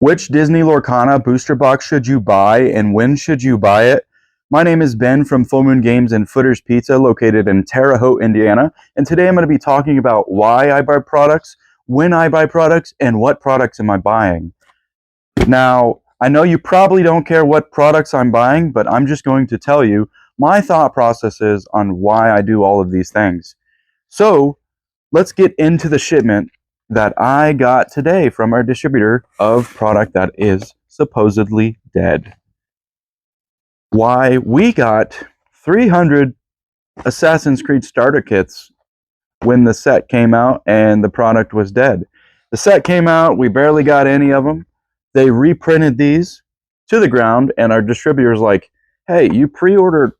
Which Disney Lorcana booster box should you buy and when should you buy it? My name is Ben from Full Moon Games and Footers Pizza located in Terre Haute, Indiana. And today I'm going to be talking about why I buy products, when I buy products, and what products am I buying. Now, I know you probably don't care what products I'm buying, but I'm just going to tell you my thought processes on why I do all of these things. So, let's get into the shipment that I got today from our distributor of product that is supposedly dead. Why we got 300 Assassin's Creed starter kits when the set came out and the product was dead. The set came out, we barely got any of them. They reprinted these to the ground and our distributor's like, hey, you pre-ordered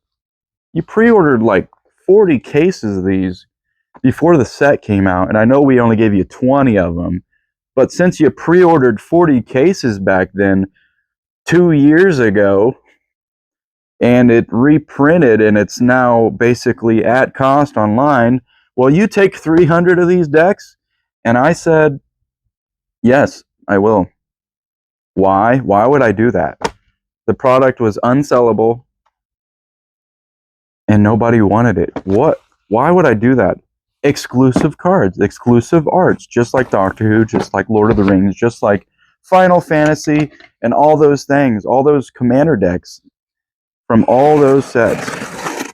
like 40 cases of these before the set came out, and I know we only gave you 20 of them, but since you pre-ordered 40 cases back then, 2 years ago, and it reprinted and it's now basically at cost online, well, you take 300 of these decks? And I said, yes, I will. Why? Why would I do that? The product was unsellable, and nobody wanted it. What? Why would I do that? Exclusive cards, exclusive arts, just like Doctor Who, just like Lord of the Rings, just like Final Fantasy, and all those things, all those commander decks from all those sets.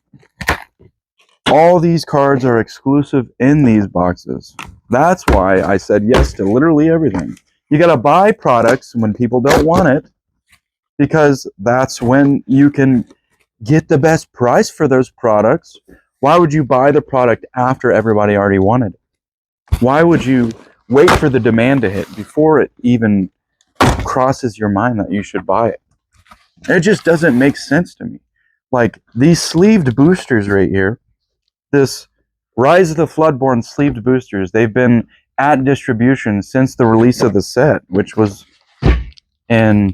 All these cards are exclusive in these boxes. That's why I said yes to literally everything. You gotta buy products when people don't want it, because that's when you can get the best price for those products. Why would you buy the product after everybody already wanted it? Why would you wait for the demand to hit before it even crosses your mind that you should buy it? It just doesn't make sense to me. Like these sleeved boosters right here, this Rise of the Floodborn sleeved boosters, they've been at distribution since the release of the set, which was in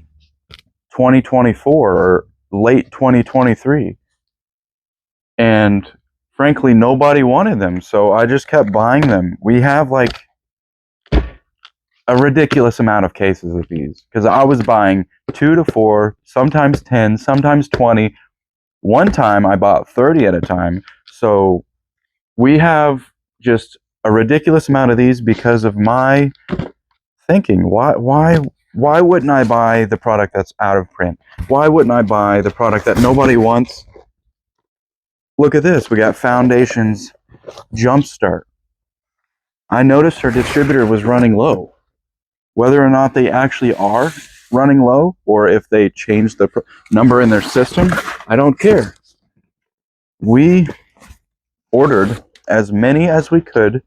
2024 or late 2023. And frankly, nobody wanted them, so I just kept buying them. We have like a ridiculous amount of cases of these because I was buying 2 to 4, sometimes 10, sometimes 20. One time I bought 30 at a time. So we have just a ridiculous amount of these because of my thinking. Why wouldn't I buy the product that's out of print? Why wouldn't I buy the product that nobody wants? Look at this. We got Foundations Jumpstart. I noticed our distributor was running low. Whether or not they actually are running low or if they changed the number in their system, I don't care. We ordered as many as we could,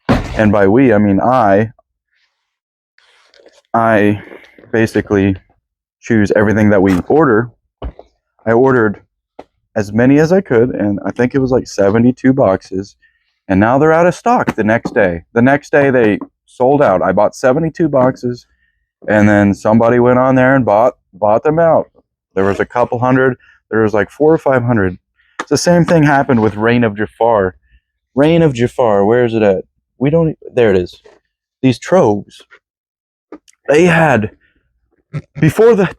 and by we, I mean I basically choose everything that we order. I ordered as many as I could, and I think it was like 72 boxes, and now they're out of stock the next day. The next day they sold out. I bought 72 boxes, and then somebody went on there and bought them out. There was a couple hundred. There was like 400 or 500. It's the same thing happened with Reign of Jafar. Reign of Jafar, where is it at? There it is. These troves. They had, before the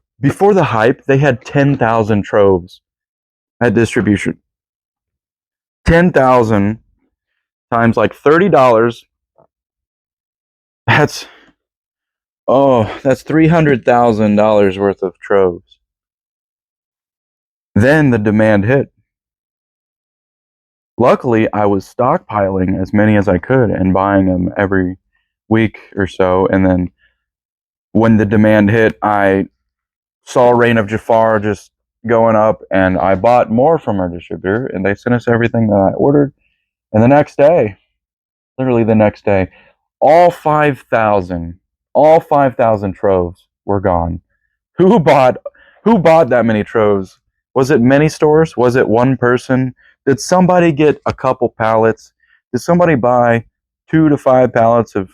hype, they had 10,000 troves at distribution. 10,000 times like $30. That's $300,000 worth of troves. Then the demand hit. Luckily, I was stockpiling as many as I could and buying them every week or so. And then when the demand hit, I saw Reign of Jafar just going up, and I bought more from our distributor, and they sent us everything that I ordered. And the next day, literally the next day, all 5,000 troves were gone. Who bought that many troves? Was it many stores? Was it one person? Did somebody get a couple pallets? Did somebody buy 2 to 5 pallets of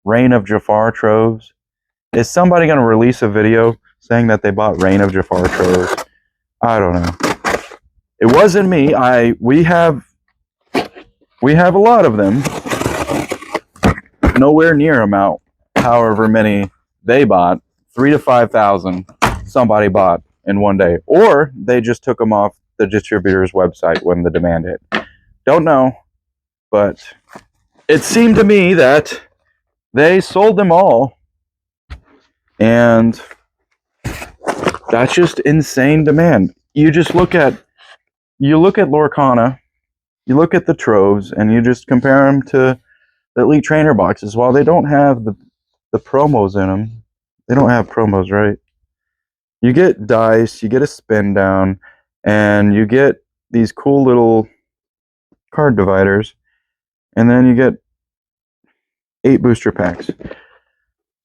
Reign of Jafar troves? Is somebody going to release a video saying that they bought Reign of Jafar troves? I don't know. It wasn't me. We have a lot of them. Nowhere near amount, however many they bought 3 to 5,000 somebody bought in one day, or they just took them off the distributor's website when the demand hit. Don't know, but it seemed to me that they sold them all, and that's just insane demand. You just look at Lorcana, you look at the troves, and you just compare them to the Elite Trainer boxes. While they don't have the promos in them, they don't have promos, right? You get dice, you get a spin down, and you get these cool little card dividers, and then you get 8 booster packs.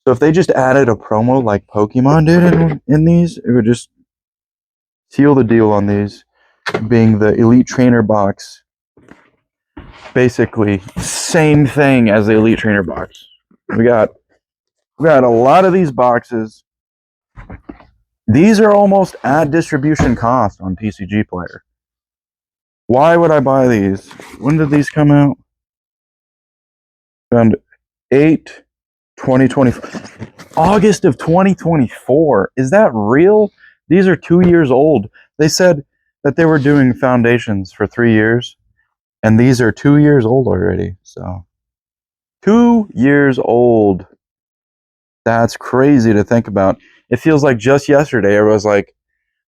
So if they just added a promo like Pokemon did in these, it would just seal the deal on these being the Elite Trainer box. Basically, same thing as the Elite Trainer box. We got a lot of these boxes. These are almost at distribution cost on TCG Player. Why would I buy these? When did these come out? Around 2024. August of 2024. Is that real? These are 2 years old. They said that they were doing foundations for 3 years, and these are 2 years old already. So 2 years old. That's crazy to think about. It feels like just yesterday I was like,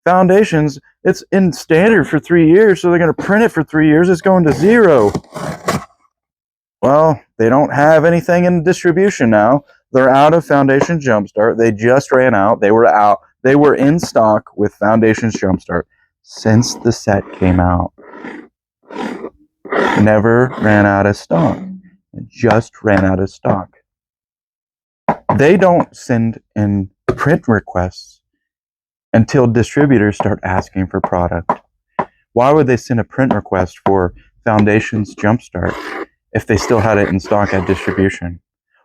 foundations, it's in standard for 3 years, so they're going to print it for 3 years. It's going to 0. Well, they don't have anything in distribution now. They're out of Foundations Jumpstart. They just ran out. They were out. They were in stock with Foundations Jumpstart since the set came out. Never ran out of stock. It just ran out of stock. They don't send in print requests until distributors start asking for product. Why would they send a print request for Foundations Jumpstart if they still had it in stock at distribution?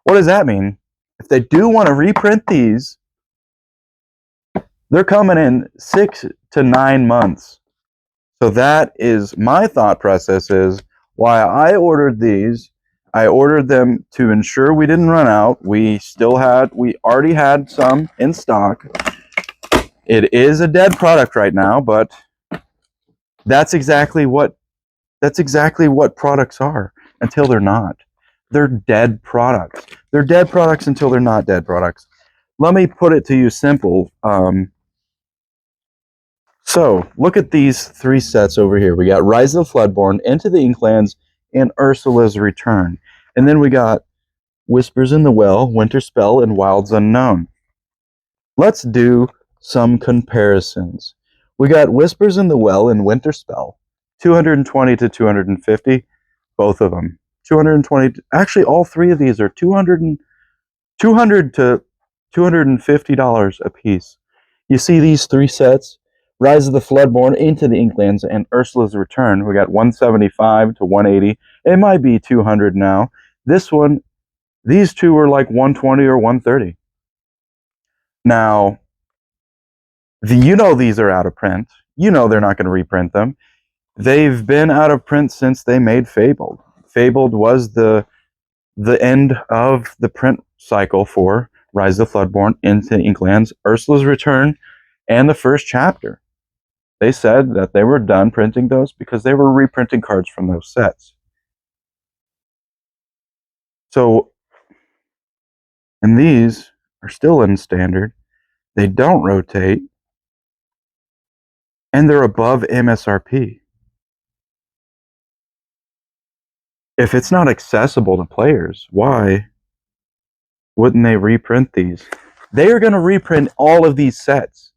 What does that mean? If they do want to reprint these, they're coming in 6 to 9 months. So that is my thought process, is why I ordered these. I ordered them to ensure we didn't run out. We already had some in stock. It is a dead product right now, but that's exactly what products are until they're not. They're dead products. They're dead products until they're not dead products. Let me put it to you simple. So look at these 3 sets over here. We got Rise of the Floodborn, Into the Inklands, and Ursula's Return. And then we got Whispers in the Well, Winter Spell, and Wilds Unknown. Let's do some comparisons. We got Whispers in the Well and Winter Spell, 220 to 250, both of them. 220, actually all 3 of these are $200 to $250 a piece. You see these 3 sets, Rise of the Floodborn, Into the Inklands, and Ursula's Return. We got 175 to 180. It might be 200 now. This one, these 2 are like 120 or 130. Now, these are out of print. They're not going to reprint them. They've been out of print since they made Fabled. Fabled was the end of the print cycle for Rise of the Floodborn, Into Inklands, Ursula's Return, and the first chapter. They said that they were done printing those because they were reprinting cards from those sets. So, and these are still in standard. They don't rotate, and they're above MSRP. If it's not accessible to players, why wouldn't they reprint these? They are going to reprint all of these sets.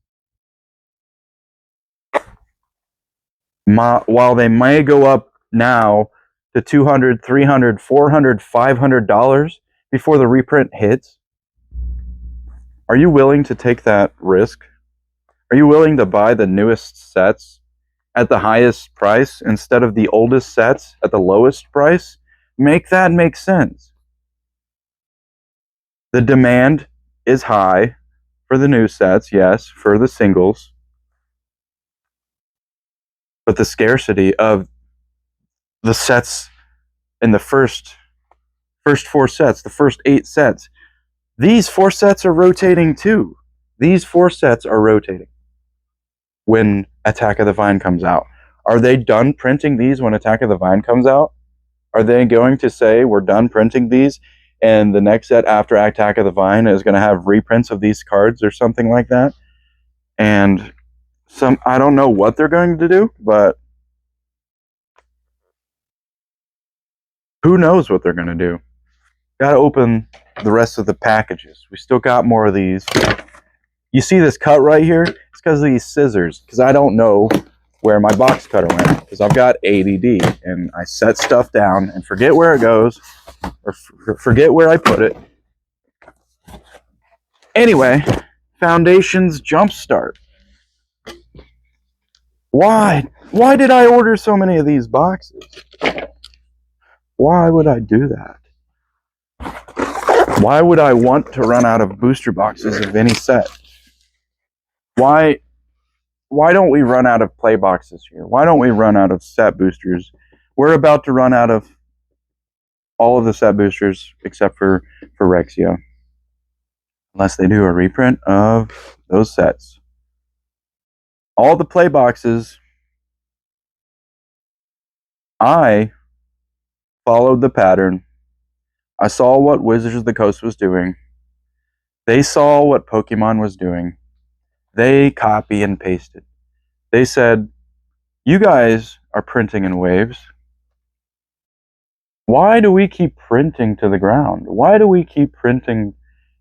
While they may go up now to $200, $300, $400, $500 before the reprint hits, are you willing to take that risk? Are you willing to buy the newest sets at the highest price instead of the oldest sets at the lowest price? Make that make sense. The demand is high for the new sets, yes, for the singles. But the scarcity of the sets in the first 4 sets, the first 8 sets, these 4 sets are rotating too. These 4 sets are rotating when Attack of the Vine comes out. Are they done printing these when Attack of the Vine comes out? Are they going to say we're done printing these and the next set after Attack of the Vine is going to have reprints of these cards or something like that? And I don't know what they're going to do, but who knows what they're going to do. Gotta open the rest of the packages. We still got more of these. You see this cut right here? It's because of these scissors. Because I don't know where my box cutter went. Because I've got ADD. And I set stuff down and forget where it goes. Or forget where I put it. Anyway, Foundations Jumpstart. Why? Why did I order so many of these boxes? Why would I do that? Why would I want to run out of booster boxes of any set? Why don't we run out of play boxes here? Why don't we run out of set boosters? We're about to run out of all of the set boosters except for Rexia. Unless they do a reprint of those sets. All the play boxes, I followed the pattern. I saw what Wizards of the Coast was doing. They saw what Pokemon was doing. They copy and pasted. They said, you guys are printing in waves. Why do we keep printing to the ground? Why do we keep printing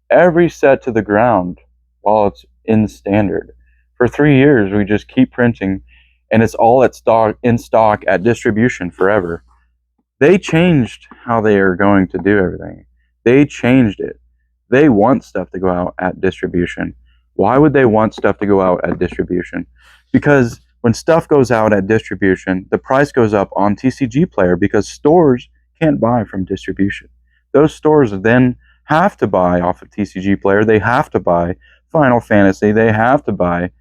every set to the ground while it's in standard? For 3 years, we just keep printing, and it's all in stock at distribution forever. They changed how they are going to do everything. They changed it. They want stuff to go out at distribution. Why would they want stuff to go out at distribution? Because when stuff goes out at distribution, the price goes up on TCG Player because stores can't buy from distribution. Those stores then have to buy off of TCG Player. They have to buy Final Fantasy. They have to buy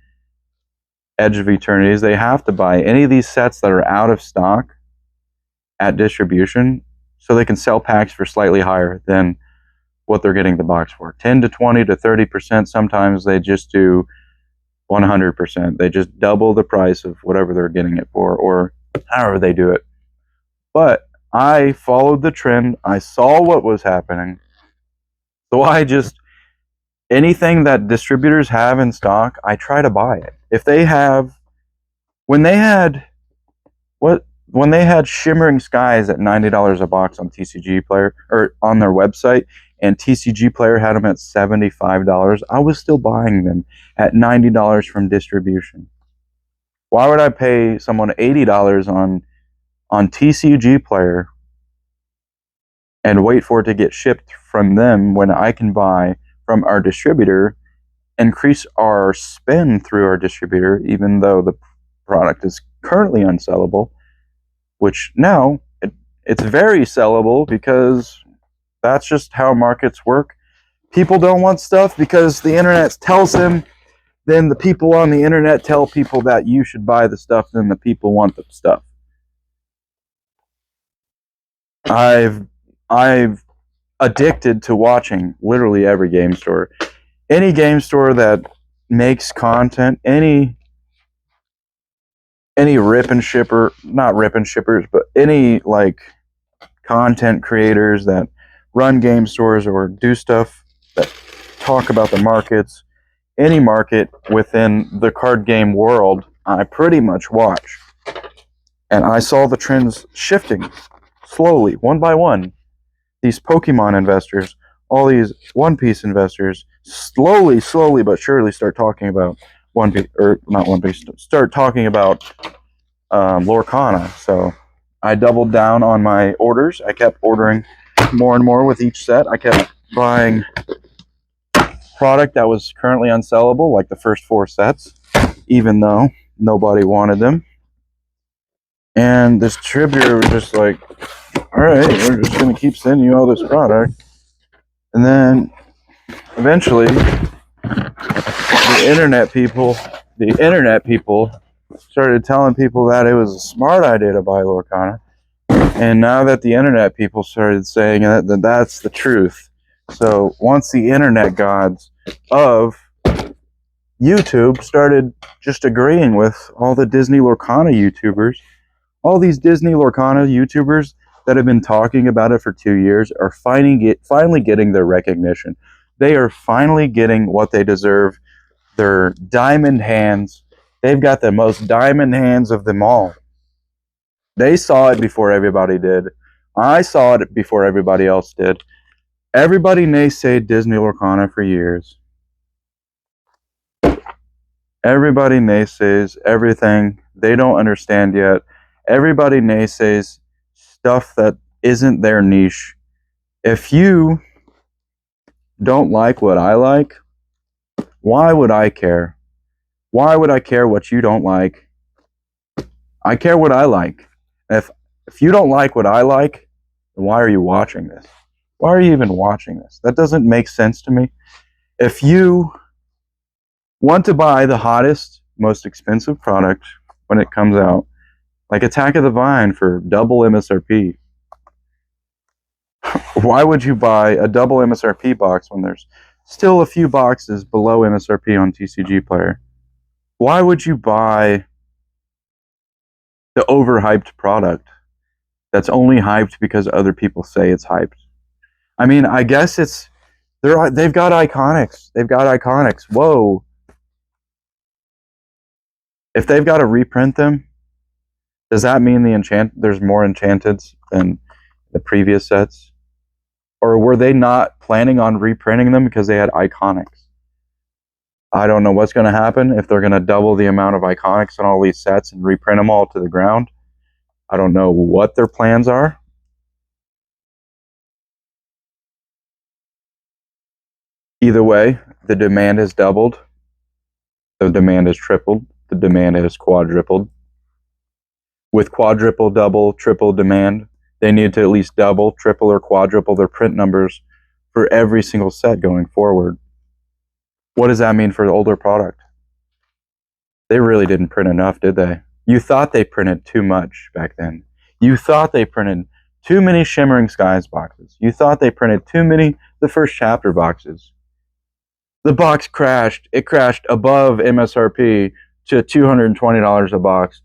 Edge of Eternities. They have to buy any of these sets that are out of stock at distribution so they can sell packs for slightly higher than what they're getting the box for. 10 to 20 to 30%. Sometimes they just do 100%. They just double the price of whatever they're getting it for, or however they do it. But I followed the trend. I saw what was happening. So anything that distributors have in stock, I try to buy it. If they have, when they had Shimmering Skies at $90 a box on TCG Player, or on their website, and TCG Player had them at $75, I was still buying them at $90 from distribution. Why would I pay someone $80 on TCG Player and wait for it to get shipped from them when I can buy from our distributor, increase our spend through our distributor, even though the product is currently unsellable, which now it's very sellable because that's just how markets work. People don't want stuff because the internet tells them. Then the people on the internet tell people that you should buy the stuff. Then the people want the stuff. I've addicted to watching literally every game store. Any game store that makes content, any rip and shipper, not rip and shippers, but any like content creators that run game stores or do stuff that talk about the markets, any market within the card game world, I pretty much watch. And I saw the trends shifting slowly, one by one. These Pokemon investors, all these One Piece investors, slowly but surely start talking about start talking about Lorcana. So I doubled down on my orders. I kept ordering more and more with each set. I kept buying product that was currently unsellable, like the first 4 sets, even though nobody wanted them. And this distributor was just like, all right, we're just going to keep sending you all this product. And then eventually the internet people started telling people that it was a smart idea to buy Lorcana. And now that the internet people started saying that's the truth. So once the internet gods of YouTube started just agreeing with all the Disney Lorcana YouTubers. All these Disney Lorcana YouTubers that have been talking about it for 2 years are finally getting their recognition. They are finally getting what they deserve. Their diamond hands. They've got the most diamond hands of them all. They saw it before everybody did. I saw it before everybody else did. Everybody naysayed Disney Lorcana for years. Everybody naysays everything. They don't understand yet. Everybody naysays stuff that isn't their niche. If you don't like what I like, why would I care? Why would I care what you don't like? I care what I like. If you don't like what I like, then why are you watching this? Why are you even watching this? That doesn't make sense to me. If you want to buy the hottest, most expensive product when it comes out, like Attack of the Vine for double MSRP, why would you buy a double MSRP box when there's still a few boxes below MSRP on TCG Player? Why would you buy the overhyped product that's only hyped because other people say it's hyped? I mean, I guess they've got iconics. They've got iconics. Whoa. If they've got to reprint them, does that mean there's more enchanteds than the previous sets? Or were they not planning on reprinting them because they had iconics? I don't know what's going to happen if they're going to double the amount of iconics on all these sets and reprint them all to the ground. I don't know what their plans are. Either way, the demand has doubled. The demand has tripled. The demand has quadrupled. With quadruple, double, triple demand, they need to at least double, triple, or quadruple their print numbers for every single set going forward. What does that mean for the older product? They really didn't print enough, did they? You thought they printed too much back then. You thought they printed too many Shimmering Skies boxes. You thought they printed too many the first chapter boxes. The box crashed. It crashed above MSRP to $220 a box.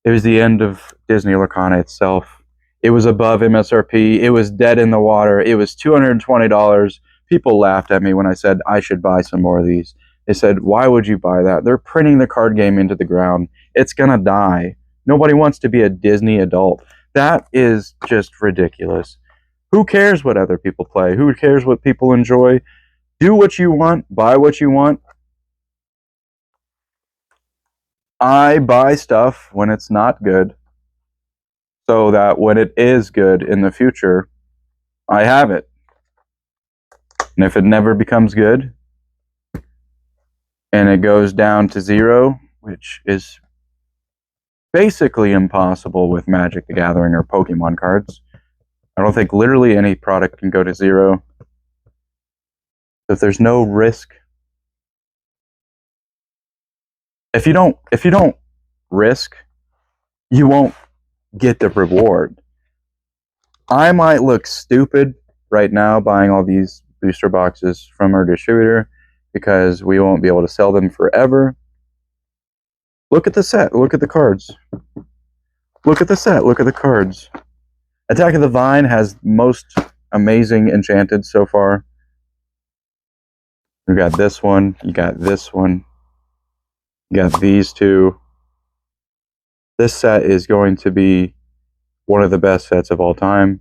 It was the end of Disney Lorcana itself. It was above MSRP. It was dead in the water. It was $220. People laughed at me when I said I should buy some more of these. They said, why would you buy that? They're printing the card game into the ground. It's going to die. Nobody wants to be a Disney adult. That is just ridiculous. Who cares what other people play? Who cares what people enjoy? Do what you want. Buy what you want. I buy stuff when it's not good, so that when it is good in the future, I have it. And if it never becomes good, and it goes down to zero, which is basically impossible with Magic the Gathering or Pokemon cards. I don't think literally any product can go to zero. If there's no risk, if you don't risk, you won't get the reward. I might look stupid right now buying all these booster boxes from our distributor because we won't be able to sell them forever. Look at the set. Look at the cards. Look at the set. Look at the cards. Attack of the Vine has most amazing enchanted so far. You got this one. You got this one. You got these two. This set is going to be one of the best sets of all time.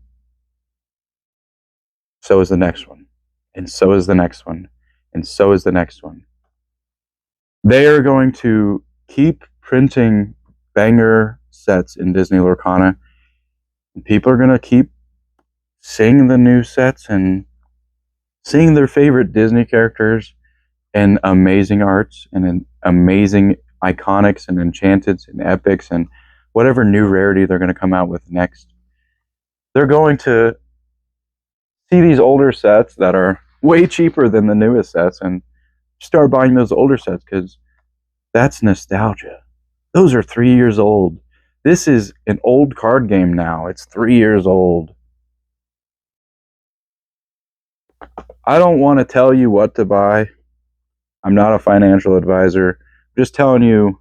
So is the next one. And so is the next one. And so is the next one. They are going to keep printing banger sets in Disney Lorcana. And people are going to keep seeing the new sets and seeing their favorite Disney characters and amazing arts and amazing iconics and enchanteds and epics and whatever new rarity they're going to come out with next. They're going to see these older sets that are way cheaper than the newest sets and start buying those older sets because that's nostalgia. Those are 3 years old. This is an old card game now. It's 3 years old. I don't want to tell you what to buy. I'm not a financial advisor. I'm just telling you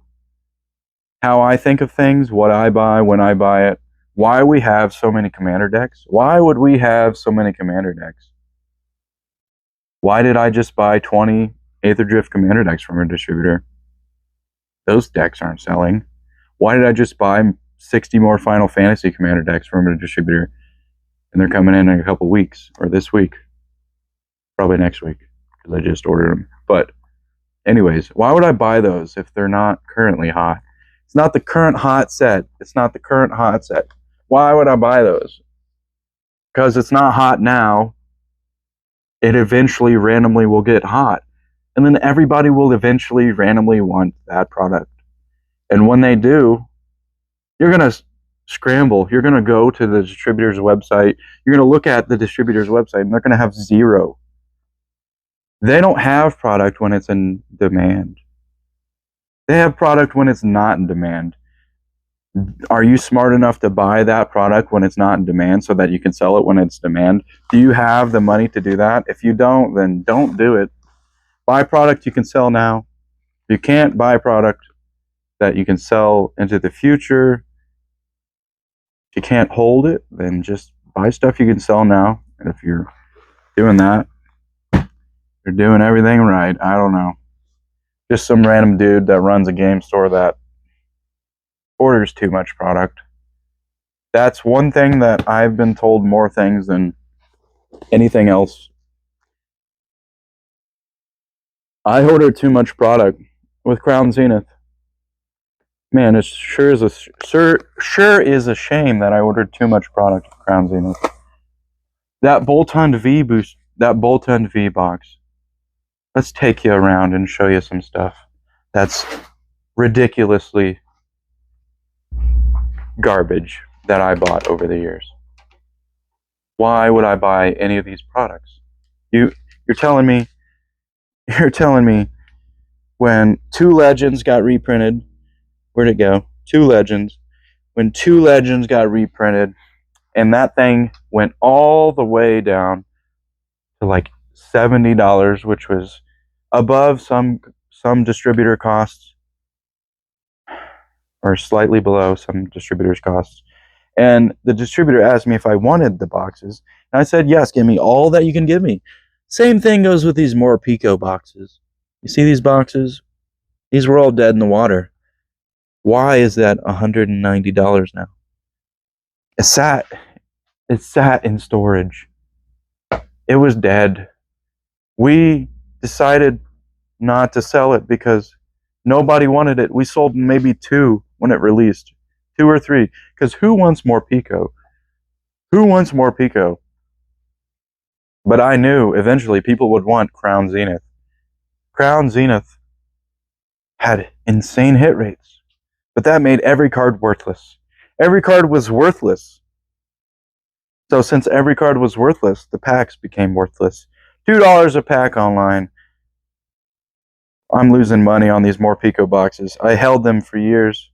how I think of things, what I buy, when I buy it, why we have so many commander decks. Why would we have so many commander decks? Why did I just buy 20 Aether Drift commander decks from a distributor? Those decks aren't selling. Why did I just buy 60 more Final Fantasy commander decks from a distributor? And they're coming in a couple weeks, or this week. Probably next week, because I just ordered them. But anyways, why would I buy those if they're not currently hot? It's not the current hot set. It's not the current hot set. Why would I buy those? Because it's not hot now. It eventually randomly will get hot. And then everybody will eventually randomly want that product. And when they do, you're going to scramble. You're going to go to the distributor's website. You're going to look at the distributor's website, and they're going to have zero. They don't have product when it's in demand. They have product when it's not in demand. Are you smart enough to buy that product when it's not in demand so that you can sell it when it's demand? Do you have the money to do that? If you don't, then don't do it. Buy product you can sell now. If you can't buy product that you can sell into the future, if you can't hold it, then just buy stuff you can sell now. And if you're doing that, you're doing everything right. I don't know. Just some random dude that runs a game store that orders too much product. That's one thing that I've been told more things than anything else. I order too much product with Crown Zenith. Man, it sure is a shame that I ordered too much product with Crown Zenith. That Boltund V boost, that Boltund V box. Let's take you around and show you some stuff that's ridiculously garbage that I bought over the years. Why would I buy any of these products? You're telling me when 2 Legends got reprinted, where'd it go? 2 Legends. When 2 Legends got reprinted, and that thing went all the way down to like $70, which was above some distributor costs, or slightly below some distributors' costs. And the distributor asked me if I wanted the boxes, and I said, yes, give me all that you can give me. Same thing goes with these more Pico boxes. You see these boxes? These were all dead in the water. Why is that $190 now? It sat in storage. It was dead. We decided not to sell it because nobody wanted it. We sold maybe 2 when it released. 2 or 3. Because who wants more Pico? Who wants more Pico? But I knew eventually people would want Crown Zenith. Crown Zenith had insane hit rates. But that made every card worthless. Every card was worthless. So since every card was worthless, the packs became worthless. $2 a pack online. I'm losing money on these more Pico boxes. I held them for years.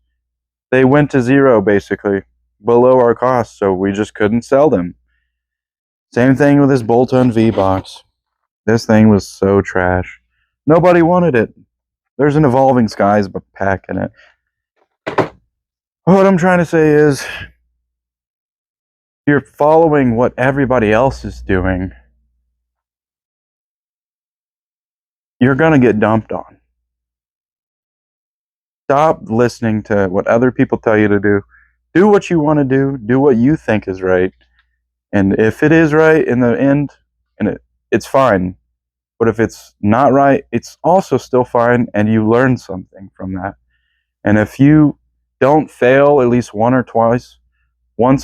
They went to zero, basically, below our cost, so we just couldn't sell them. Same thing with this Boltund V box. This thing was so trash. Nobody wanted it. There's an Evolving Skies pack in it. What I'm trying to say is, you're following what everybody else is doing, you're going to get dumped on. Stop listening to what other people tell you to do. Do what you want to do. Do what you think is right. And if it is right in the end, and it's fine. But if it's not right, it's also still fine, and you learn something from that. And if you don't fail at least once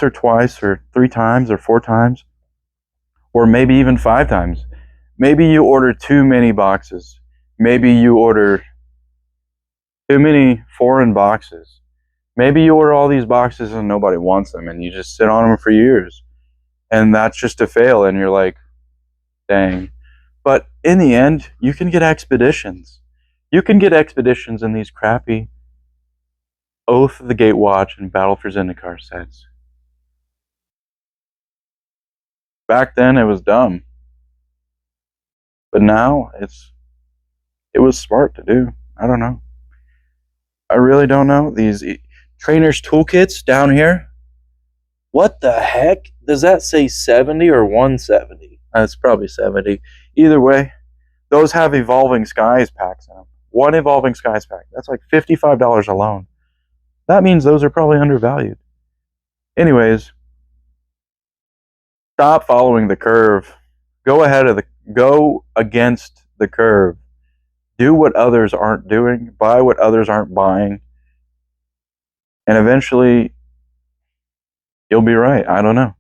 or twice, or 3 times, or 4 times, or maybe even 5 times, maybe you order too many boxes. Maybe you order too many foreign boxes. Maybe you order all these boxes and nobody wants them, and you just sit on them for years. And that's just a fail, and you're like, dang. But in the end, you can get expeditions. You can get expeditions in these crappy Oath of the Gatewatch and Battle for Zendikar sets. Back then, it was dumb. But now, it it was smart to do. I don't know. I really don't know. These trainers toolkits down here. What the heck? Does that say 70 or 170? It's probably 70. Either way, those have Evolving Skies packs in them. One Evolving Skies pack. That's like $55 alone. That means those are probably undervalued. Anyways, stop following the curve. Go against the curve. Do what others aren't doing. Buy what others aren't buying. And eventually, you'll be right. I don't know.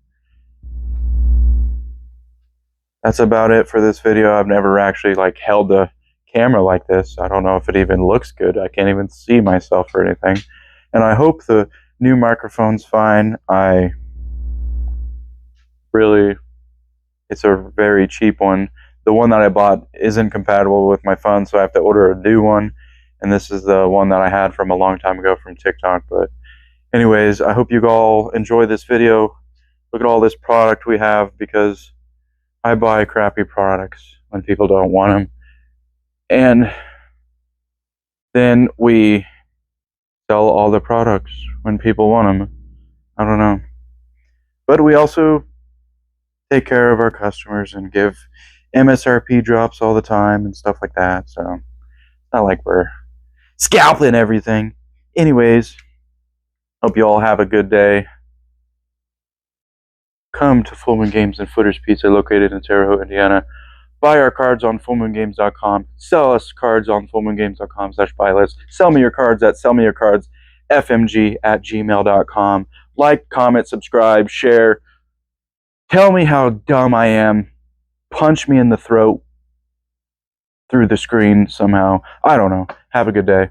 That's about it for this video. I've never actually held the camera like this. I don't know if it even looks good. I can't even see myself or anything. And I hope the new microphone's fine. It's a very cheap one. The one that I bought isn't compatible with my phone, so I have to order a new one. And this is the one that I had from a long time ago from TikTok. But anyways, I hope you all enjoy this video. Look at all this product we have, because I buy crappy products when people don't want them. And then we sell all the products when people want them. I don't know. But we also take care of our customers and give MSRP drops all the time and stuff like that. So it's not like we're scalping everything. Anyways, hope you all have a good day. Come to Full Moon Games and Footers Pizza, located in Terre Haute, Indiana. Buy our cards on fullmoongames.com. Sell us cards on fullmoongames.com/buylist. Sell me your cards at sellmeyourcardsfmg@gmail.com. Like, comment, subscribe, share. Tell me how dumb I am. Punch me in the throat through the screen somehow. I don't know. Have a good day.